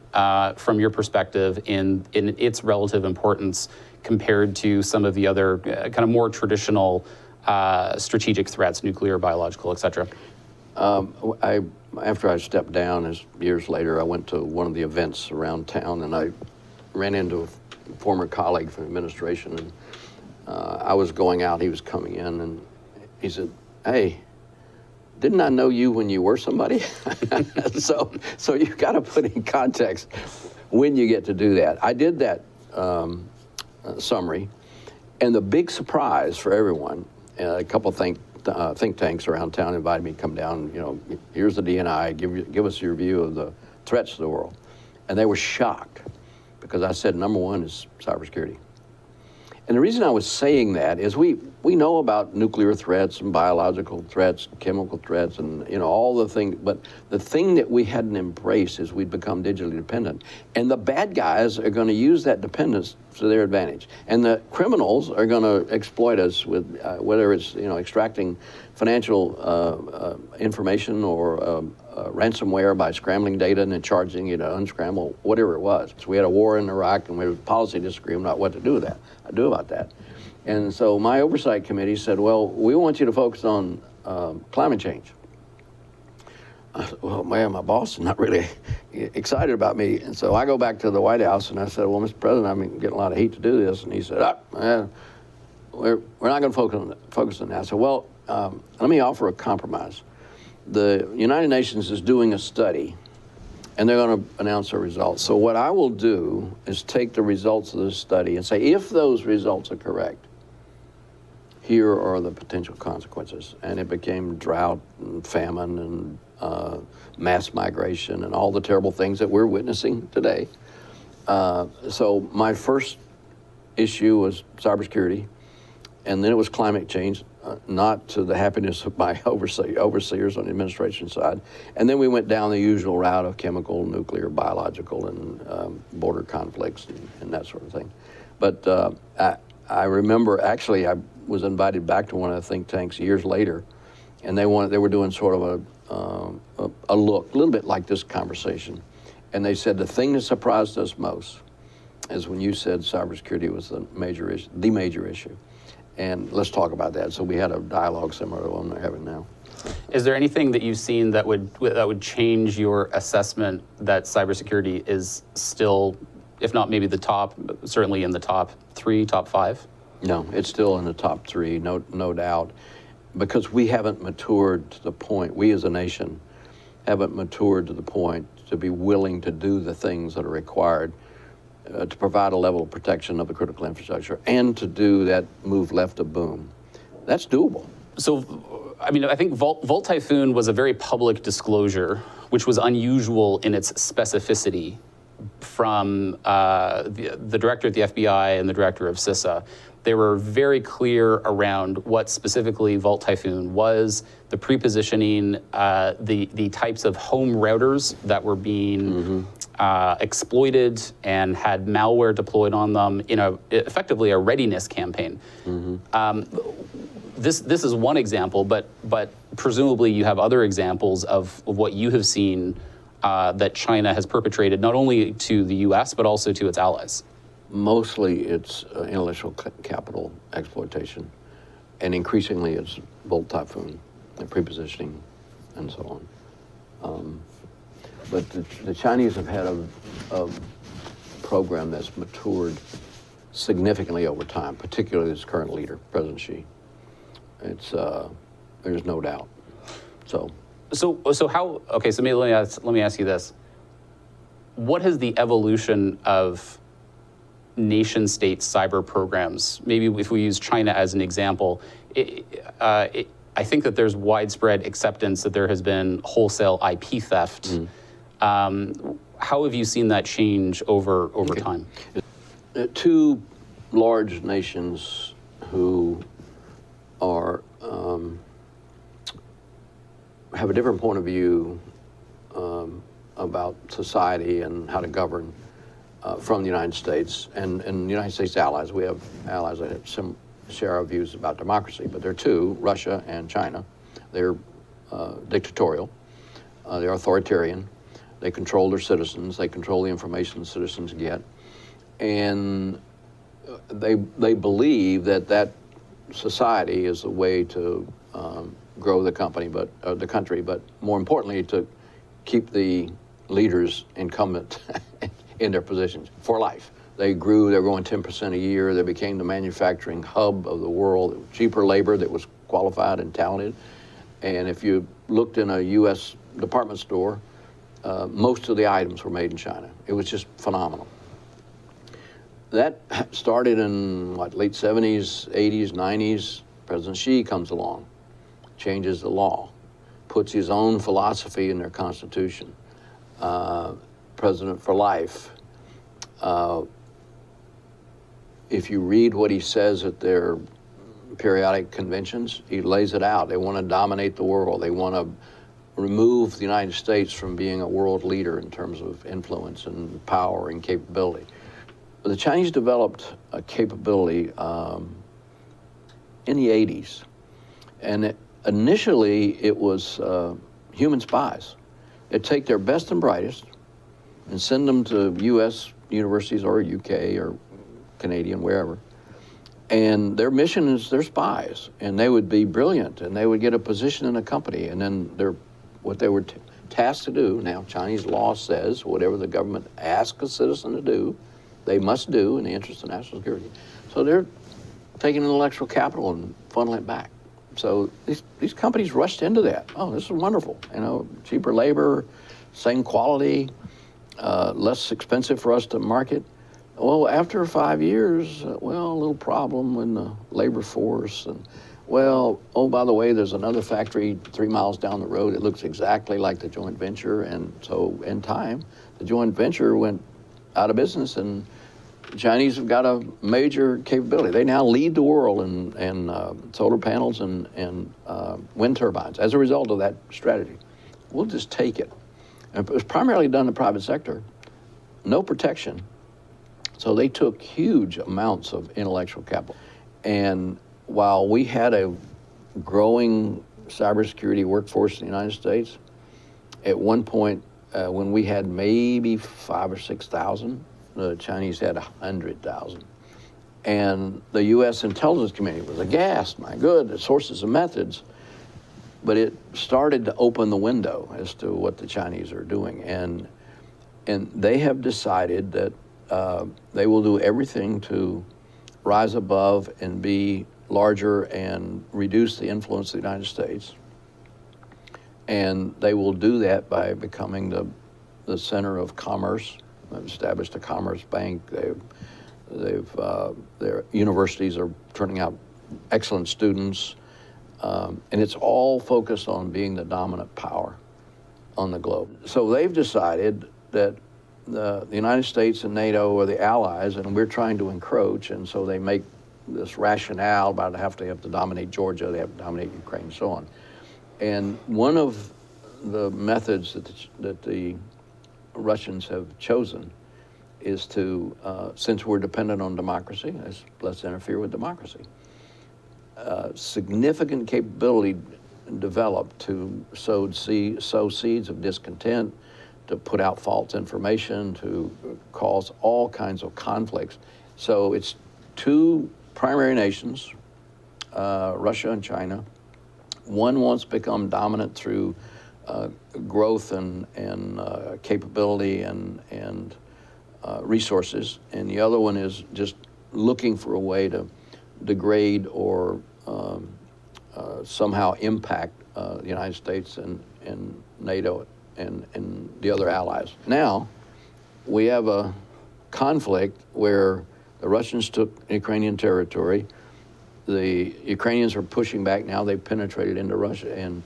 from your perspective in its relative importance compared to some of the other kind of more traditional strategic threats, nuclear, biological, et cetera? After I stepped down, years later, I went to one of the events around town, and I ran into a former colleague from the administration, and I was going out, he was coming in, and he said, "Hey, didn't I know you when you were somebody?" So you've got to put in context when you get to do that. I did that summary, and the big surprise for everyone, a couple think tanks around town invited me to come down, here's the DNI, give us your view of the threats to the world. And they were shocked because I said number one is cybersecurity. And the reason I was saying that is we know about nuclear threats and biological threats, chemical threats, and all the things, but the thing that we hadn't embraced is we'd become digitally dependent. And the bad guys are going to use that dependence to their advantage. And the criminals are going to exploit us with, whether it's extracting financial information or ransomware by scrambling data and then charging you to unscramble, whatever it was. So we had a war in Iraq, and we had a policy disagreement about what to do with that. About that. And so my oversight committee said, well, we want you to focus on climate change. I said, well, man, my boss is not really excited about me. And so I go back to the White House and I said, well, Mr. President, I'm getting a lot of heat to do this. And he said, we're not going to focus on that. I said, well, let me offer a compromise. The United Nations is doing a study, and they're going to announce their results. So what I will do is take the results of this study and say, if those results are correct, here are the potential consequences. And it became drought and famine and mass migration and all the terrible things that we're witnessing today. So my first issue was cybersecurity, and then it was climate change. Not to the happiness of my overseers on the administration side. And then we went down the usual route of chemical, nuclear, biological, and border conflicts and that sort of thing. But I remember, actually, I was invited back to one of the think tanks years later, and they were doing sort of a look, a little bit like this conversation. And they said the thing that surprised us most is when you said cybersecurity was the major issue. And let's talk about that. So we had a dialogue similar to the one they're having now. Is there anything that you've seen that would change your assessment that cybersecurity is still, if not maybe the top, certainly in the top 3, top 5? No, it's still in the top 3, no doubt, because we haven't matured to the point, we as a nation haven't matured to the point to be willing to do the things that are required to provide a level of protection of the critical infrastructure and to do that move left of boom. That's doable. So, I mean, I think Volt Typhoon was a very public disclosure, which was unusual in its specificity from the director at the FBI and the director of CISA. They were very clear around what specifically Volt Typhoon was, the pre-positioning, the types of home routers that were being exploited and had malware deployed on them in effectively a readiness campaign. This is one example, but presumably you have other examples of what you have seen that China has perpetrated not only to the U.S. but also to its allies. Mostly it's intellectual capital exploitation, and increasingly it's Volt Typhoon and pre-positioning and so on. But the Chinese have had a program that's matured significantly over time, particularly its current leader, President Xi. There's no doubt. So how, okay, so maybe let me ask you this. what has the evolution of nation-state cyber programs, maybe if we use China as an example, I think that there's widespread acceptance that there has been wholesale IP theft. How have you seen that change over time? Two large nations who are have a different point of view about society and how to govern from the United States and the United States allies. We have allies that have some share our views about democracy, but there are two, Russia and China. They're dictatorial, they're authoritarian, they control their citizens, they control the information citizens get, and they believe that society is the way to grow the country, but more importantly to keep the leaders incumbent in their positions for life. They grew, they're growing 10% a year. They became the manufacturing hub of the world. Cheaper labor that was qualified and talented. And if you looked in a U.S. department store, most of the items were made in China. It was just phenomenal. That started in late 70s, 80s, 90s. President Xi comes along, changes the law, puts his own philosophy in their constitution. President for life. If you read what he says at their periodic conventions, he lays it out. They want to dominate the world. They want to remove the United States from being a world leader in terms of influence and power and capability. But the Chinese developed a capability in the 80s. And initially, it was human spies. They'd take their best and brightest and send them to U.S. universities or UK or Canadian, wherever. And their mission is they're spies, and they would be brilliant, and they would get a position in a company, and then what they were tasked to do, now Chinese law says whatever the government asks a citizen to do, they must do in the interest of national security. So they're taking intellectual capital and funneling it back. So these companies rushed into that. Oh, this is wonderful. Cheaper labor, same quality, less expensive for us to market. Well, after 5 years, a little problem in the labor force. And, by the way, there's another factory 3 miles down the road. It looks exactly like the joint venture. And so in time, the joint venture went out of business, and the Chinese have got a major capability. They now lead the world in solar panels and wind turbines as a result of that strategy. We'll just take it. And it was primarily done in the private sector, no protection. So they took huge amounts of intellectual capital. And while we had a growing cybersecurity workforce in the United States, at one point when we had maybe 5,000 or 6,000, the Chinese had 100,000. And the U.S. intelligence community was aghast, my good, the sources and methods. But it started to open the window as to what the Chinese are doing. And they have decided that they will do everything to rise above and be larger and reduce the influence of the United States. And they will do that by becoming the center of commerce. They've established a commerce bank. Their universities are turning out excellent students. And it's all focused on being the dominant power on the globe. So they've decided that the United States and NATO are the allies, and we're trying to encroach, and so they make this rationale about they have to dominate Georgia, they have to dominate Ukraine, and so on. And one of the methods that the Russians have chosen is to, since we're dependent on democracy, let's interfere with democracy. Significant capability developed to sow seeds of discontent, to put out false information, to cause all kinds of conflicts. So it's two primary nations, Russia and China. One wants to become dominant through growth and capability and resources, and the other one is just looking for a way to degrade or somehow impact the United States and NATO and the other allies. Now, we have a conflict where the Russians took Ukrainian territory. The Ukrainians are pushing back now. They've penetrated into Russia, and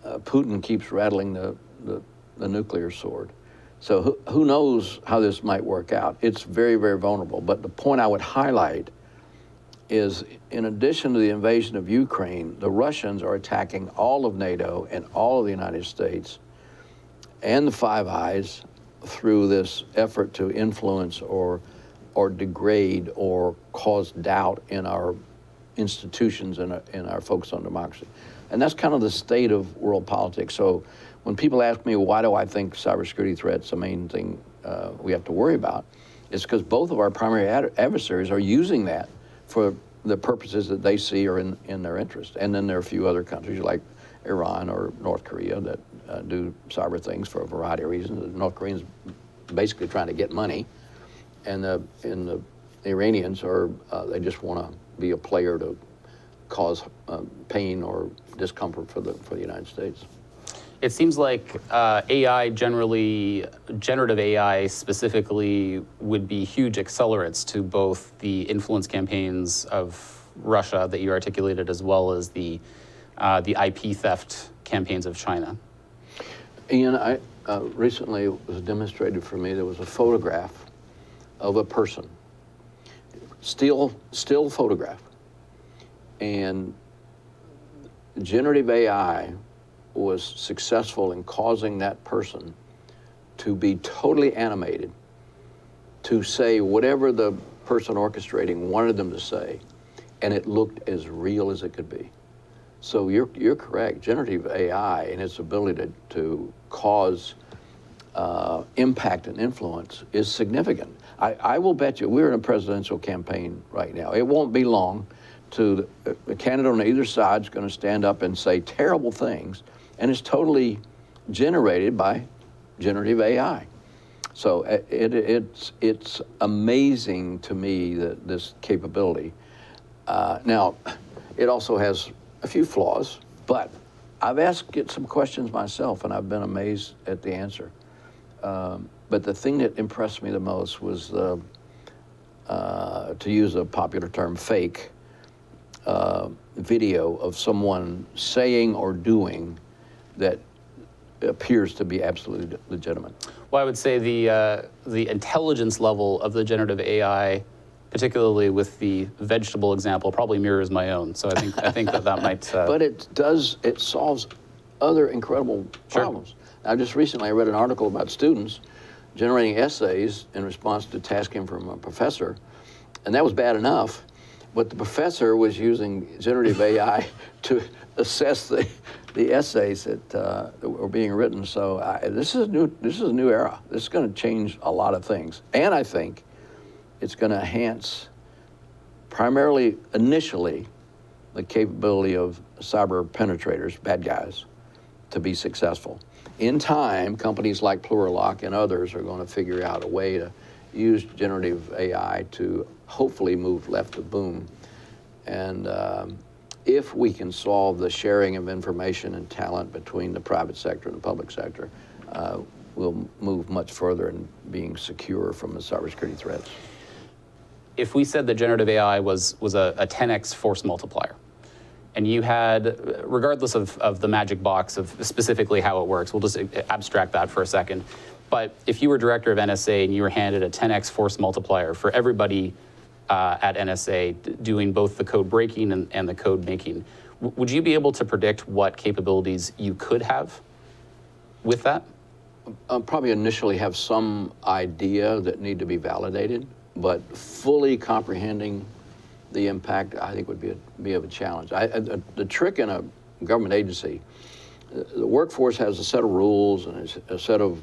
Putin keeps rattling the nuclear sword. So who knows how this might work out? It's very, very vulnerable. But the point I would highlight is, in addition to the invasion of Ukraine, the Russians are attacking all of NATO and all of the United States and the Five Eyes through this effort to influence or degrade or cause doubt in our institutions and in our focus on democracy. And that's kind of the state of world politics. So when people ask me, why do I think cybersecurity threats the main thing we have to worry about, it's because both of our primary adversaries are using that for the purposes that they see are in their interest. And then there are a few other countries like Iran or North Korea that do cyber things for a variety of reasons. The North Koreans basically trying to get money, and the Iranians are they just want to be a player to cause pain or discomfort for the United States. It seems like AI generally, generative AI specifically, would be huge accelerants to both the influence campaigns of Russia that you articulated, as well as the IP theft campaigns of China. Ian, I recently it was demonstrated for me. There was a photograph of a person, still photograph, and generative AI was successful in causing that person to be totally animated, to say whatever the person orchestrating wanted them to say, and it looked as real as it could be. So you're correct. Generative AI and its ability to cause impact and influence is significant. I will bet you, we're in a presidential campaign right now. It won't be long to the candidate on either side is going to stand up and say terrible things, and it's totally generated by generative AI. So it's amazing to me that this capability. Now, it also has a few flaws, but I've asked it some questions myself, and I've been amazed at the answer. But the thing that impressed me the most was to use a popular term, fake video of someone saying or doing that appears to be absolutely legitimate. Well, I would say the intelligence level of the generative AI, particularly with the vegetable example, probably mirrors my own. So I think that might. But it solves other incredible problems. Sure. Now, just recently I read an article about students generating essays in response to tasking from a professor, and that was bad enough. But the professor was using generative AI to assess the essays that were being written. So this is a new era. This is going to change a lot of things, and I think it's going to enhance, primarily initially, the capability of cyber penetrators, bad guys, to be successful. In time, companies like Plurilock and others are going to figure out a way to use generative AI to hopefully move left of boom. And if we can solve the sharing of information and talent between the private sector and the public sector, we'll move much further in being secure from the cybersecurity threats. If we said that generative AI was a 10x force multiplier, and you had, regardless of the magic box of specifically how it works, we'll just abstract that for a second, but if you were director of NSA and you were handed a 10x force multiplier for everybody at NSA doing both the code breaking and the code making, would you be able to predict what capabilities you could have with that? Probably initially have some idea that need to be validated, but fully comprehending the impact, I think, would be of a challenge. The trick in a government agency, the workforce has a set of rules and a set of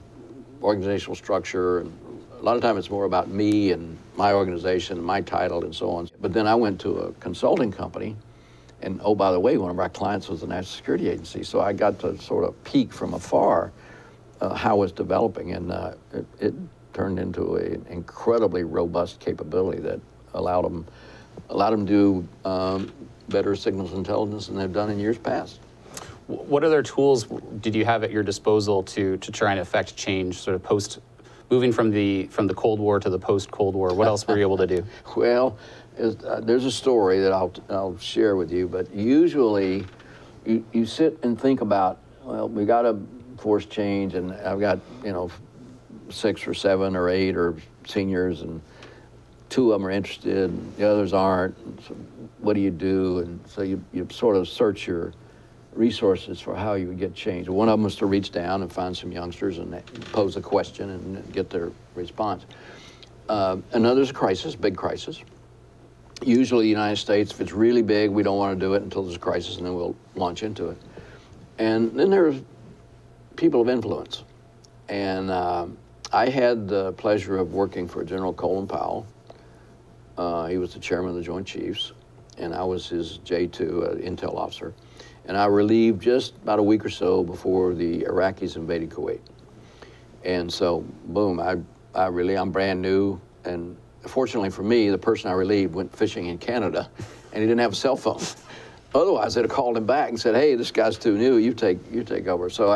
organizational structure, and a lot of times it's more about me and my organization, my title, and so on. But then I went to a consulting company, and oh, by the way, one of our clients was the National Security Agency, so I got to sort of peek from afar how it's developing, and it turned into an incredibly robust capability that allowed them to do better signals intelligence than they've done in years past. What other tools did you have at your disposal to try and affect change, sort of moving from the Cold War to the post-Cold War? What else were you able to do? Well, there's a story that I'll share with you, but usually you sit and think about, well, we got to force change, and I've got, 6 or 7 or 8 or seniors, and 2 of them are interested, and the others aren't. So what do you do? And so you sort of search your resources for how you would get change. One of them was to reach down and find some youngsters and pose a question and get their response. Another's a crisis, big crisis. Usually the United States, if it's really big, we don't want to do it until there's a crisis, and then we'll launch into it. And then there's people of influence. And I had the pleasure of working for General Colin Powell. He was the chairman of the Joint Chiefs, and I was his J2 intel officer. And I relieved just about a week or so before the Iraqis invaded Kuwait. And so, boom, I'm brand new. And fortunately for me, the person I relieved went fishing in Canada, and he didn't have a cell phone. Otherwise, I'd have called him back and said, hey, this guy's too new, you take over. So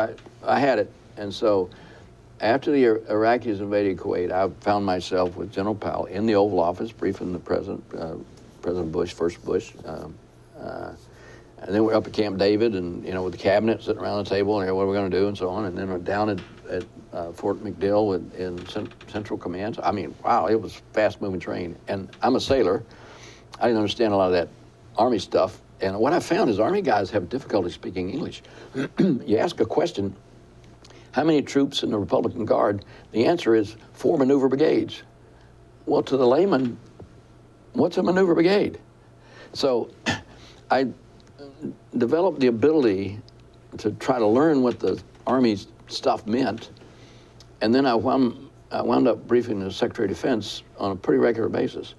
I had it. And so after the Iraqis invaded Kuwait, I found myself with General Powell in the Oval Office briefing the President Bush, first Bush. And then we're up at Camp David, and with the cabinet sitting around the table, and what are we going to do, and so on. And then we're down at Fort McDill in Central Command. I mean, wow, it was fast-moving train. And I'm a sailor. I didn't understand a lot of that Army stuff. And what I found is Army guys have difficulty speaking English. You ask a question, how many troops in the Republican Guard? The answer is 4 maneuver brigades. Well, to the layman, what's a maneuver brigade? So I developed the ability to try to learn what the Army's stuff meant, and then I wound up briefing the Secretary of Defense on a pretty regular basis.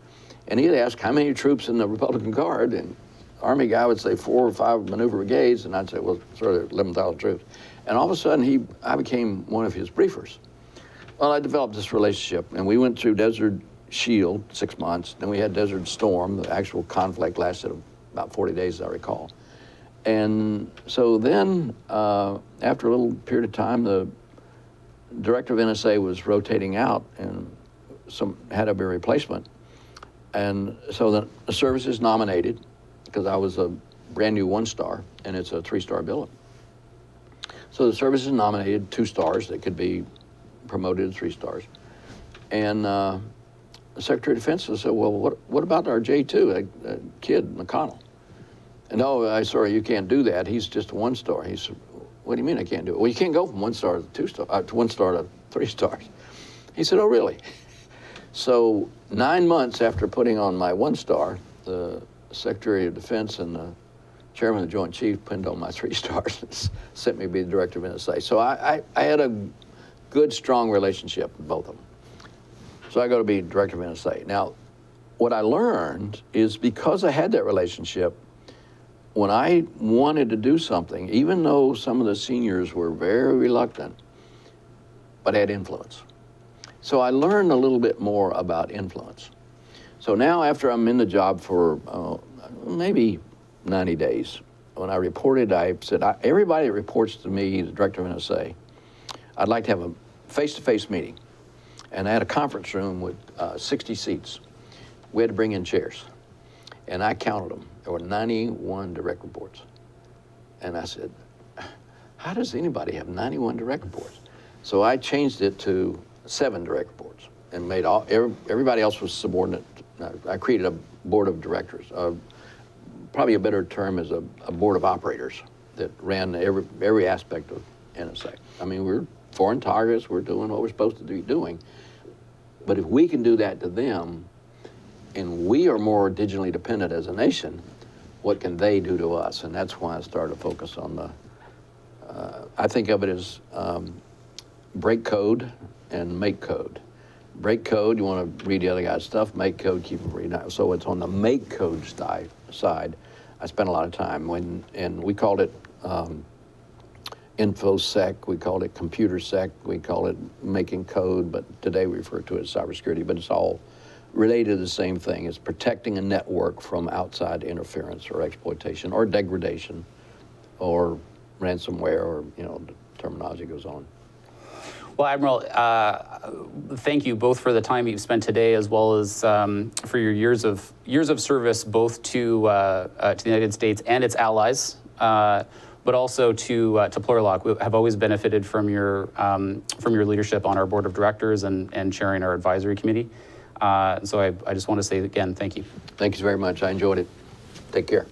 And he'd ask, how many troops in the Republican Guard? And Army guy would say 4 or 5 maneuver brigades, and I'd say, well, sort of 11,000 troops. And all of a sudden, I became one of his briefers. Well, I developed this relationship, and we went through Desert Shield, 6 months. Then we had Desert Storm. The actual conflict lasted about 40 days, as I recall. And so then, after a little period of time, the director of NSA was rotating out, and had to be a replacement. And so the service is nominated, because I was a brand new 1-star, and it's a 3-star billet. So the service is nominated 2 stars that could be promoted to 3 stars. And the Secretary of Defense said, well, what about our J2, a kid, McConnell? And no, sorry, you can't do that. He's just a 1-star. He said, what do you mean I can't do it? Well, you can't go from 1-star to 2-star, to 1-star to 3 stars. He said, oh, really? So 9 months after putting on my 1-star, the Secretary of Defense and the Chairman of the Joint Chiefs pinned on my 3 stars and sent me to be the director of NSA. So I had a good, strong relationship with both of them. So I go to be director of NSA. Now, what I learned is because I had that relationship, when I wanted to do something, even though some of the seniors were very reluctant, but I had influence. So I learned a little bit more about influence. So now after I'm in the job for maybe 90 days, when I reported, I said, everybody that reports to me, the director of NSA, I'd like to have a face-to-face meeting. And I had a conference room with 60 seats. We had to bring in chairs. And I counted them. There were 91 direct reports. And I said, how does anybody have 91 direct reports? So I changed it to 7 direct reports and made everybody else was subordinate. I created a board of directors. Probably a better term is a board of operators that ran every aspect of NSA. I mean, we're foreign targets, we're doing what we're supposed to be doing. But if we can do that to them, and we are more digitally dependent as a nation, what can they do to us? And that's why I started to focus on the, I think of it as break code and make code. Break code, you want to read the other guy's stuff. Make code, keep them reading. So it's on the make code side. I spent a lot of time and we called it InfoSec, we called it ComputerSec, we call it making code, but today we refer to it as cybersecurity, but it's all related to the same thing. It's protecting a network from outside interference or exploitation or degradation or ransomware, or the terminology goes on. Well, Admiral, thank you both for the time you've spent today, as well as for your years of service, both to the United States and its allies, but also to Plurilock. We have always benefited from your leadership on our board of directors and chairing our advisory committee. So I just want to say again, thank you. Thank you very much. I enjoyed it. Take care.